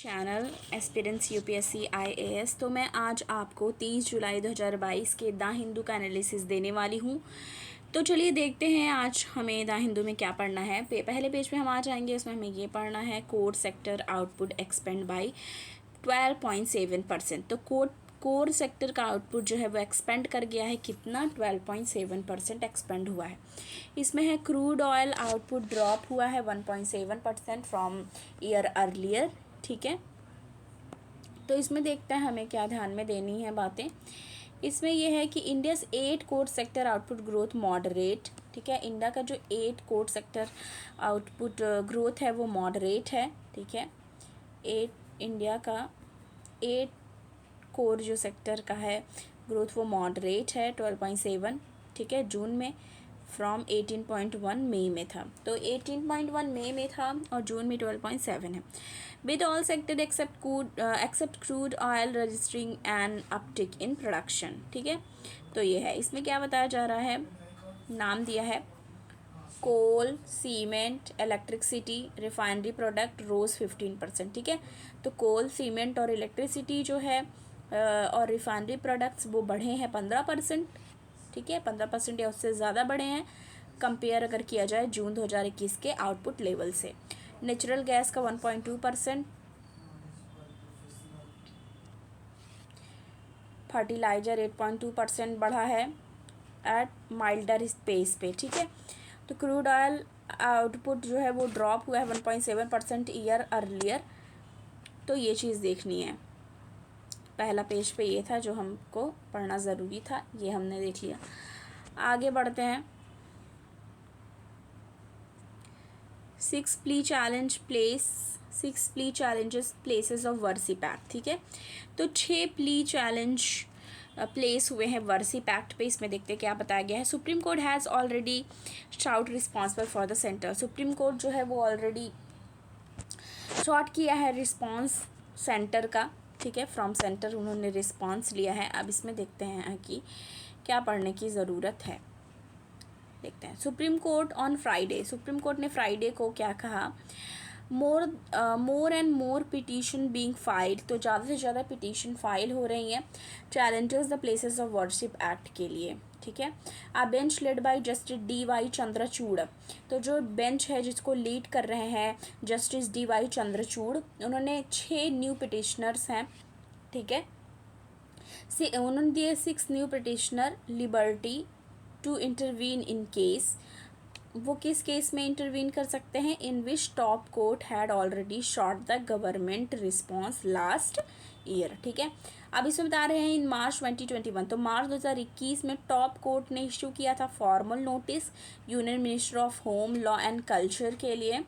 Channel aspirants UPSC IAS. तो मैं आज आपको 30 जुलाई 2022 के द हिंदू का एनालिसिस देने वाली हूँ। तो चलिए देखते हैं आज हमें द हिंदू में क्या पढ़ना है। पहले पेज पे हम आ जाएंगे, उसमें हमें ये पढ़ना है core sector output expand by 12.7%। तो कोर सेक्टर का आउटपुट जो है वो एक्सपेंड कर गया है, कितना 12.7% एक्सपेंड हुआ है। इसमें है क्रूड ऑयल आउटपुट ड्रॉप हुआ है 1.7% फ्रॉम ईयर अर्लियर। ठीक है, तो इसमें देखते हैं हमें क्या ध्यान में देनी है बातें। इसमें यह है कि India's 8 core sector output growth moderate. ठीक है, इंडिया का जो 8 कोर सेक्टर आउटपुट ग्रोथ है वो मॉडरेट है। ठीक है, इंडिया का 8 कोर जो सेक्टर का है ग्रोथ वो मॉडरेट है 12.7। ठीक है, जून में फ्रॉम 18.1 मई में था, तो 18.1 मई में था और जून में 12.7 है। With all sector except crude oil registering and uptick in production. ठीक है, तो ये है, इसमें क्या बताया जा रहा है, नाम दिया है कोल, सीमेंट, इलेक्ट्रिसिटी, रिफाइनरी प्रोडक्ट रोज़ 15%। ठीक है, तो कोल, सीमेंट और इलेक्ट्रिसिटी जो है और रिफाइनरी प्रोडक्ट्स वो बढ़े हैं 15%। ठीक है, 15% या उससे ज़्यादा बढ़े हैं कंपेयर अगर किया जाए जून 2021 के आउटपुट लेवल से। नेचुरल गैस का 1.2%, फर्टिलाइजर 8.2% बढ़ा है एट माइल्डर स्पेस पे। ठीक है, तो क्रूड ऑयल आउटपुट जो है वो ड्रॉप हुआ है 1.7% ईयर अर्लियर। तो ये चीज़ देखनी है। पहला पेज पे ये था जो हमको पढ़ना ज़रूरी था, ये हमने देख लिया। आगे बढ़ते हैं। 6 प्ली चैलेंजेस प्लेसेस ऑफ वर्सी पैक्ट। ठीक है, तो 6 प्ली चैलेंज प्लेस हुए हैं वर्सी पैक्ट पे। इसमें देखते हैं क्या बताया गया है। Supreme court has already shout responsible for the centre. Supreme court जो है वो ऑलरेडी शॉर्ट किया है रिस्पॉन्स सेंटर का। ठीक है, फ्रॉम सेंटर उन्होंने रिस्पॉन्स लिया है। अब इसमें देखते हैं कि क्या पढ़ने की ज़रूरत है, देखते हैं। Supreme court on Friday, supreme court ने फ्राइडे को क्या कहा, more and more petition being filed. तो ज़्यादा से ज़्यादा पिटीशन फाइल हो रही हैं challenges the places of worship act के लिए। ठीक है, a bench led by justice D Y. Chandrachud. तो जो बेंच है जिसको लीड कर रहे हैं जस्टिस डी.वाई. चंद्रचूड़, उन्होंने 6 न्यू पिटिशनर्स हैं। ठीक है, उन्होंने दिए 6 new petitioner liberty to intervene in case. वो किस केस में इंटरवीन कर सकते हैं, in which top court had already sought the government response last year. ठीक है, अब इसमें बता रहे हैं इन मार्च 2021। तो मार्च 2021 में टॉप कोर्ट ने इश्यू किया था formal notice union minister of home law and culture के लिए।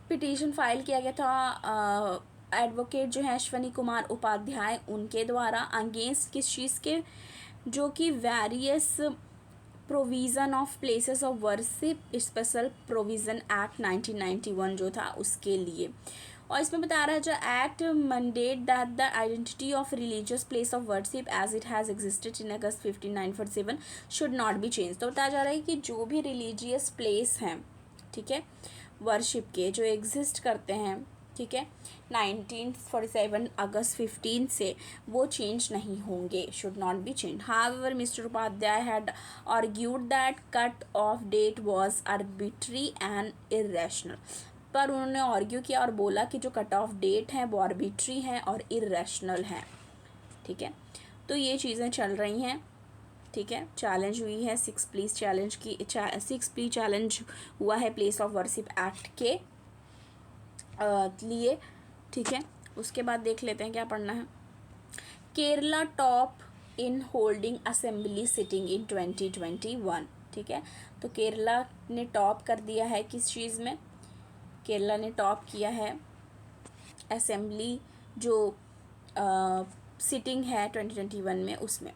पिटीशन फाइल किया गया था एडवोकेट जो है अश्वनी कुमार उपाध्याय उनके द्वारा अगेंस्ट किस चीज़ के, जो कि various provision of places of worship special provision act 1991 जो था उसके लिए। और इसमें बता रहा है जो act mandate that the identity of religious place of worship as it has existed in August 1947 should not be change. तो बताया जा रहा है कि जो भी रिलीजियस प्लेस हैं, ठीक है, वर्शिप के जो एग्जिस्ट करते हैं, ठीक है, 1947 अगस्त 15 से वो चेंज नहीं होंगे, should not be change. However mister Upadhyay had argued that cut off date was arbitrary and irrational. पर उन्होंने आर्ग्यू किया और बोला कि जो कट ऑफ डेट हैं वो आर्बिट्री हैं और इरेशनल हैं। ठीक है, तो ये चीज़ें चल रही हैं। ठीक है, चैलेंज हुई है 6 प्लीज चैलेंज की, 6 प्ली चैलेंज हुआ है प्लेस ऑफ वर्शिप एक्ट के लिए। ठीक है, उसके बाद देख लेते हैं क्या पढ़ना है। Kerala top in holding assembly sitting in 2021। ठीक है, तो केरला ने टॉप कर दिया है किस चीज़ में, केरला ने टॉप किया है असेंबली जो सिटिंग है 2021 में, उसमें।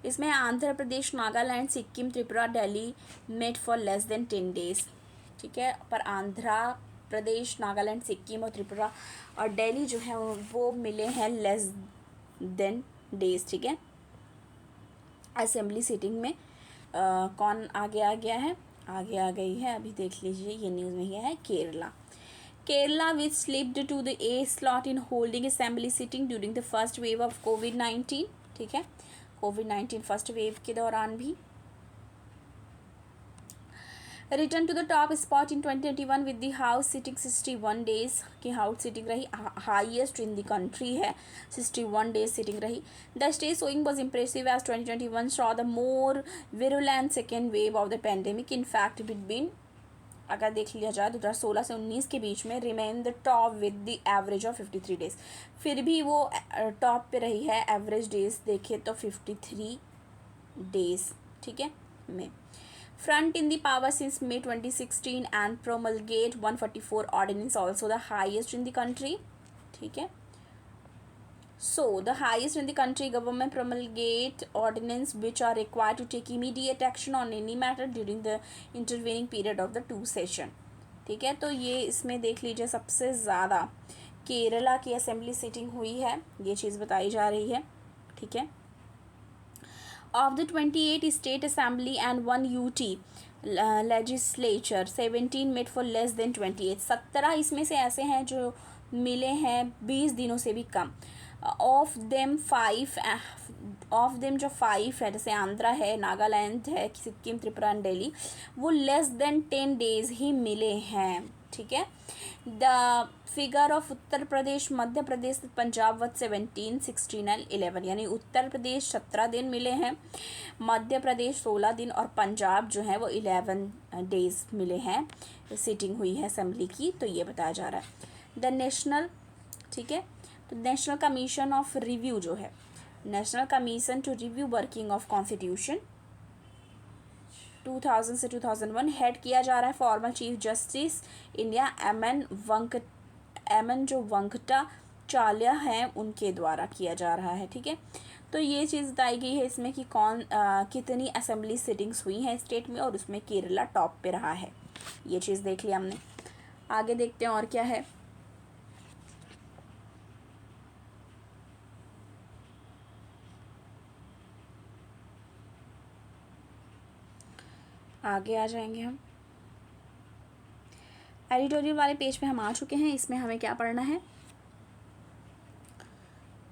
इसमें Andhra Pradesh, Nagaland, Sikkim, Tripura, Delhi met for less than 10 days. ठीक है, पर आंध्र प्रदेश, नागालैंड, सिक्किम और त्रिपुरा और दिल्ली जो है वो मिले हैं लेस देन डेज। ठीक है, असेंबली सीटिंग में कौन आगे आ गया है, आगे आ गई है, अभी देख लीजिए, ये न्यूज़ में ही है Kerala. Kerala, which slipped to the A slot in holding assembly sitting during the first wave of COVID-19, ठीक है, COVID-19 फर्स्ट वेव के दौरान भी return to the top spot in 2021 with the house sitting 61 days की house sitting रही, highest in the country है, 61 days sitting रही. The state showing was impressive as 2021 saw the more virulent second wave of the pandemic. In fact between, अगर देख लिया जाए 2016 से 19 के बीच में remain the top with the average of 53 days. फिर भी वो टॉप पे रही है, एवरेज डेज देखे तो 53 डेज, ठीक है, में. Front in the power since May 2016 and promulgate 144 ordinance, also the highest in the country, ठीक है. So the highest in the country, government promulgate ordinance which are required to take immediate action on any matter during the intervening period of the 2 session, ठीक है. तो ये इसमें देख लीजिए सबसे ज़्यादा केरला की असेंबली सीटिंग हुई है, ये चीज़ बताई जा रही है, ठीक है. Of the 28 state assembly and 1 UT legislature, 17 met for less than 28. 17 इसमें से ऐसे हैं जो मिले हैं 20 दिनों से भी कम. ऑफ देम 5 जो 5 है, जैसे आंध्रा है, नागालैंड है, सिक्किम, त्रिपुरा एंड दिल्ली, वो लेस देन 10 डेज ही मिले हैं, ठीक है. The figure of Uttar Pradesh, Madhya Pradesh, Punjab वत 17, 16 एंड 11, यानी उत्तर प्रदेश 17 दिन मिले हैं, मध्य प्रदेश 16 दिन और पंजाब जो है वो 11 डेज मिले हैं, सीटिंग हुई है असेंबली की. तो ये बताया जा रहा है. द नेशनल, ठीक है, तो नेशनल कमीशन ऑफ रिव्यू जो है, national commission to review working of constitution 2000 से 2001 हेड किया जा रहा है former chief justice India M N Venkatacharya हैं उनके द्वारा किया जा रहा है, ठीक है. तो ये चीज़ बताई गई है इसमें कि कितनी असेंबली सिटिंग्स हुई हैं स्टेट में, और उसमें केरला टॉप पे रहा है. ये चीज़ देख लिया हमने. आगे देखते हैं और क्या है. आगे आ जाएंगे हम. एडिटोरियल वाले पेज पे हम आ चुके हैं. इसमें हमें क्या पढ़ना है,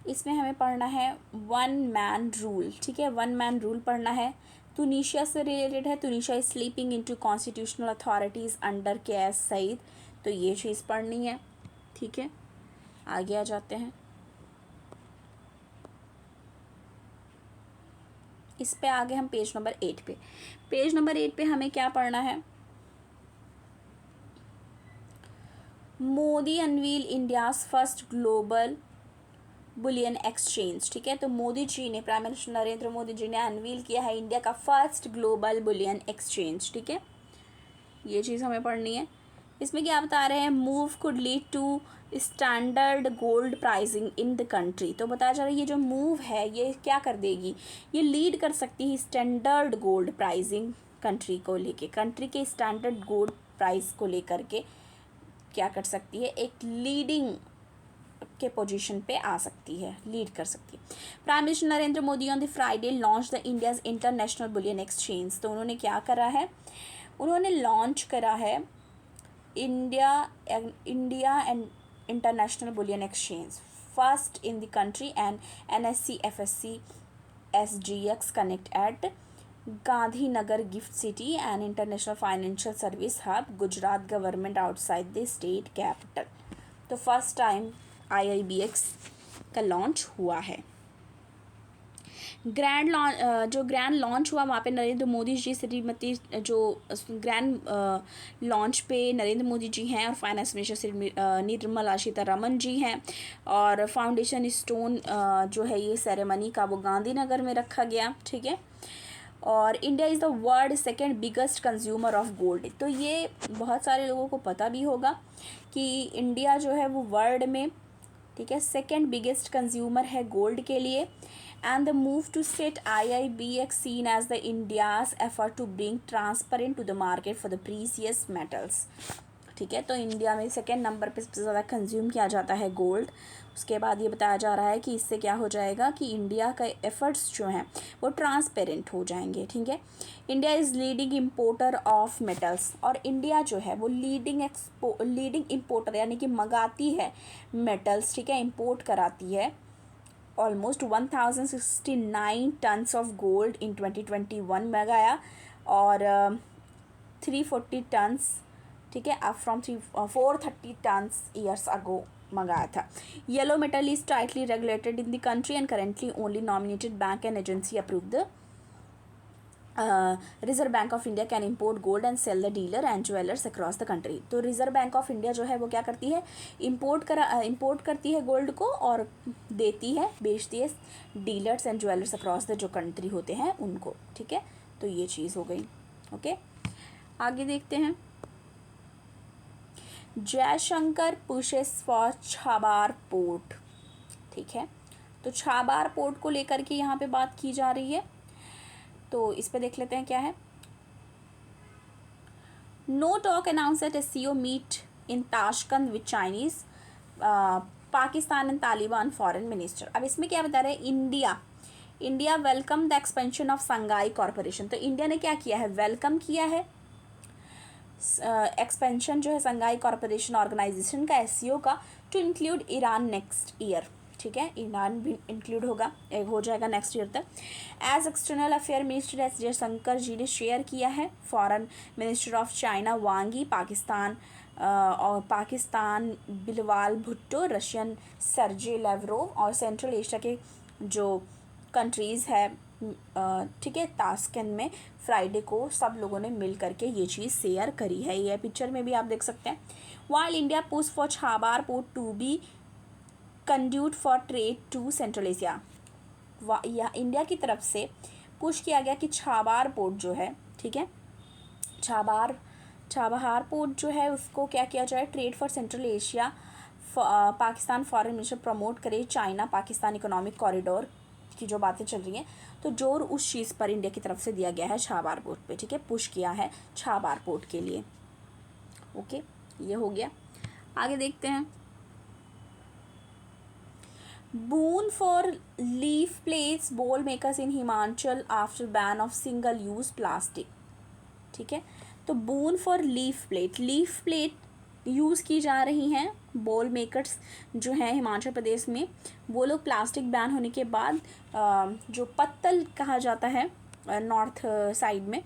इसमें हमें पढ़ना है 1 मैन रूल, ठीक है. 1 मैन रूल पढ़ना है. तुनीशिया से रिलेटेड है. Tunisia is slipping into constitutional authorities under Kais Saied. तो ये चीज़ पढ़नी है, ठीक है. आगे आ जाते हैं. इस पे आगे हम पेज नंबर 8 पे. पेज नंबर 8 पे हमें क्या पढ़ना है. Modi unveil India's first global bullion exchange, ठीक है. तो मोदी जी ने, प्राइम मिनिस्टर नरेंद्र मोदी जी ने अनवील किया है इंडिया का फर्स्ट ग्लोबल बुलियन एक्सचेंज, ठीक है. ये चीज़ हमें पढ़नी है. इसमें क्या बता रहे हैं, move could lead to standard gold pricing in the country. तो बताया जा रहा है ये जो मूव है ये क्या कर देगी, ये लीड कर सकती है स्टैंडर्ड गोल्ड प्राइसिंग कंट्री को लेके, कंट्री के स्टैंडर्ड गोल्ड प्राइस को लेकर के क्या कर सकती है, एक लीडिंग के पोजीशन पे आ सकती है, लीड कर सकती है. Prime minister Narendra Modi on the Friday launch the India's international bullion exchange. तो उन्होंने क्या करा है, उन्होंने लॉन्च करा है India and international bullion exchange, first in the country and NSE FSC SGX connect at Gandhinagar gift city and international financial service hub, Gujarat government outside the state capital. तो first time IIBX का launch हुआ है. जो grand launch हुआ वहाँ पे नरेंद्र मोदी जी, श्रीमती जो grand launch पे नरेंद्र मोदी जी हैं और फाइनेंस मिनिस्टर श्री निर्मला सीतारमण जी हैं, और फाउंडेशन स्टोन जो है ये सेरेमनी का वो गांधीनगर में रखा गया, ठीक है. और India is the world second biggest consumer of gold. तो ये बहुत सारे लोगों को पता भी होगा कि इंडिया जो है वो वर्ल्ड में, ठीक है, सेकेंड बिगेस्ट कंज्यूमर है गोल्ड के लिए. And the move to set IIBX seen as the India's effort to bring transparent to the market for the precious metals, ठीक है। तो इंडिया में सेकेंड नंबर पे सबसे ज़्यादा कंज्यूम किया जाता है गोल्ड। उसके बाद ये बताया जा रहा है कि इससे क्या हो जाएगा कि इंडिया का एफर्ट्स जो हैं वो ट्रांसपेरेंट हो जाएंगे, ठीक है। India is leading importer of metals, और इंडिया जो है वो लीडिंग इम्पोर्टर यानी कि मंगाती है मेटल्स, ठीक है, इम्पोर्ट कराती है almost 1069 tons of gold in 2021 में गया, और 340 टन्स, ठीक है, अब फ्रॉम 430 टन्स ईयर्स अगो मंगाया था। Yellow metal is tightly regulated in the country and currently only nominated bank and agency approve the reserve bank of India can import gold and sell the dealer and jewellers across the country. तो reserve bank of India जो है वो क्या करती है, import करती है gold को और देती है, बेचती है dealers and jewellers across the जो कंट्री होते हैं उनको, ठीक है। तो ये चीज़ हो गई। ओके, आगे देखते हैं। Jaishankar pushes for Chabahar port, ठीक है। तो छाबार पोर्ट को लेकर के यहाँ पे बात की जा रही है, तो इस पे देख लेते हैं क्या है। No talk announce at SCO meet in Tashkent with Chinese Pakistan and Taliban foreign minister. अब इसमें क्या बता रहे हैं, India welcome the expansion of Shanghai corporation. तो इंडिया ने क्या किया है, वेलकम किया है एक्सपेंशन जो है संघाई कॉरपोरेशन ऑर्गेनाइजेशन का, एससीओ का, to include Iran next year, ठीक है। ईरान भी इंक्लूड हो जाएगा नेक्स्ट ईयर तक। As external affair minister S Jaishankar ji ने शेयर किया है foreign minister of China Wang Yi, Pakistan Bilawal Bhutto, Russian Sergey Lavrov, और सेंट्रल एशिया के जो कंट्रीज़ है, ठीक है, ताशकंद में फ्राइडे को सब लोगों ने मिल करके ये चीज़ शेयर करी है। ये पिक्चर में भी आप देख सकते हैं। While India push for Chabahar port to be conduit for trade to central Asia, या इंडिया की तरफ से पुश किया गया कि छाबार पोर्ट जो है, ठीक है, छाबहार पोर्ट जो है उसको क्या किया जाए, trade for central Asia, Pakistan foreign minister promote करे चाइना पाकिस्तान इकोनॉमिक कॉरिडोर की जो बातें चल रही हैं, तो जोर उस चीज़ पर इंडिया की तरफ से दिया गया है छाबार पोर्ट पे, ठीक है, पुश किया है छाबार पोर्ट के लिए। ओके, ये हो गया। आगे देखते हैं। Boon for leaf plates bowl makers in Himachal after ban of single use plastic, ठीक है। तो boon for leaf plate use की जा रही हैं बोल मेकर्स जो हैं हिमाचल प्रदेश में। वो लोग प्लास्टिक बैन होने के बाद जो पत्तल कहा जाता है नॉर्थ साइड में,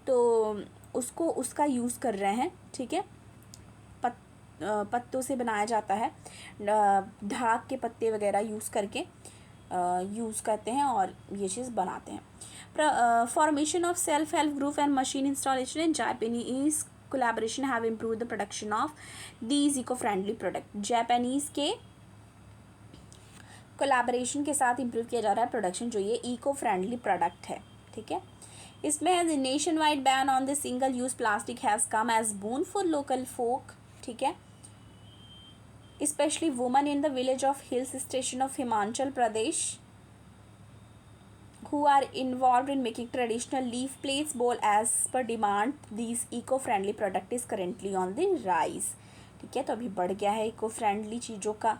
तो उसका यूज़ कर रहे हैं, ठीक है। पत्तों से बनाया जाता है, ढाक के पत्ते वगैरह यूज़ करके यूज़ करते हैं और ये चीज़ बनाते हैं। Formation of self help group and machine installation in Japanese collaboration have improve the production of these eco friendly product. Japanese के कोलैबोरेशन के साथ इम्प्रूव किया जा रहा है प्रोडक्शन, जो ये इको फ्रेंडली प्रोडक्ट है, ठीक है। इसमें nation wide ban on the single use plastic has come as boon for local folk, ठीक है, especially women in the village of hills station of Himachal Pradesh who are involved in making traditional leaf plates bowl as per demand. These eco-friendly product is currently on the rise, ठीक है। तो अभी बढ़ गया है eco friendly चीज़ों का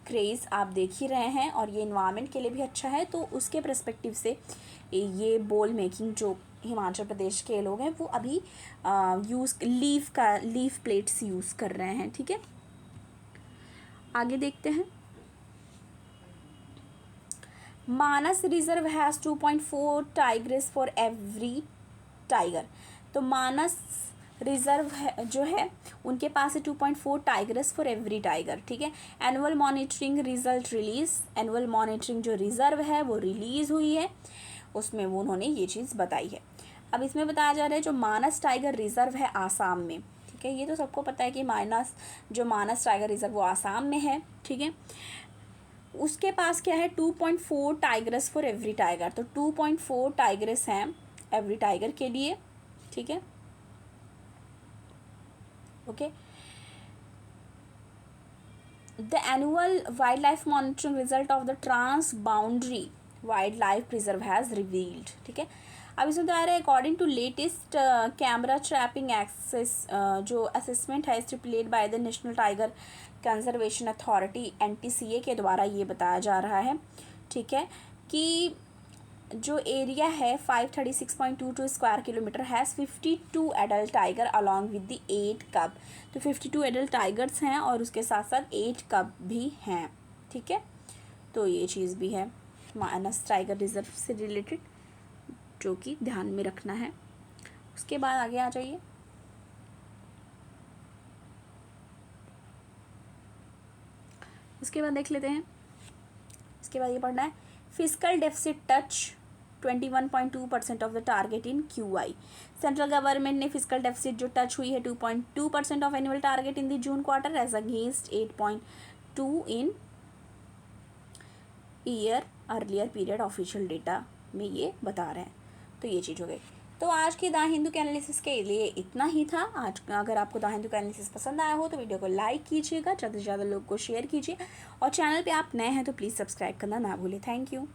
craze, आप देख ही रहे हैं, और ये इन्वायरमेंट के लिए भी अच्छा है। तो उसके पर्सपेक्टिव से ये बोल मेकिंग जो हिमाचल प्रदेश के लोग हैं वो अभी लीफ प्लेट्स यूज़ कर रहे हैं, ठीक है। आगे देखते हैं। Manas reserve has 2.4 tigress for every tiger. तो मानस रिजर्व है जो है उनके पास है 2.4 टाइग्रेस फॉर एवरी टाइगर, ठीक है। Annual monitoring result release, annual monitoring जो रिजर्व है वो रिलीज़ हुई है, उसमें वो उन्होंने ये चीज़ बताई है। अब इसमें बताया जा रहा है जो मानस टाइगर रिजर्व है आसाम में, ठीक है। ये तो सबको पता है कि मानस टाइगर रिजर्व वो आसाम में है, ठीक है। उसके पास क्या है 2.4 टाइग्रेस फॉर एवरी टाइगर। तो 2.4 टाइग्रेस हैं एवरी टाइगर के लिए, ठीक है। Okay, the annual wild life monitoring result of the trans boundary wild life reserve has revealed, ठीक है। अब इसमें बता रहा है according to latest camera trapping exercise जो असेसमेंट है stipulate by the national tiger conservation authority NTCA के द्वारा ये बताया जा रहा है, ठीक है, कि जो एरिया है 536.22 square kilometre has 52 adult tiger along with the 8 कब। तो 52 एडल्ट टाइगर्स हैं और उसके साथ साथ 8 कब भी हैं, ठीक है। तो ये चीज़ भी है मानस टाइगर रिजर्व से रिलेटेड जो कि ध्यान में रखना है। उसके बाद आगे आ जाइए। उसके बाद देख लेते हैं, इसके बाद ये पढ़ना है physical deficit touch 21.2% of the target in QI। Central government ने फिजिकल डेफिसिट जो टच हुई है 2.2% of annual target in the June quarter as against 8.2 in year earlier period official data में ये बता रहे हैं। तो ये चीज़ हो गई। तो आज की द हिंदू के एनालिसिस के लिए इतना ही था। आज अगर आपको द हिंदू का एनालिसिस पसंद आया हो तो वीडियो को लाइक कीजिएगा, ज़्यादा से ज़्यादा लोग को शेयर कीजिए और चैनल पे आप नए हैं तो प्लीज़ सब्सक्राइब करना ना भूलें। Thank you.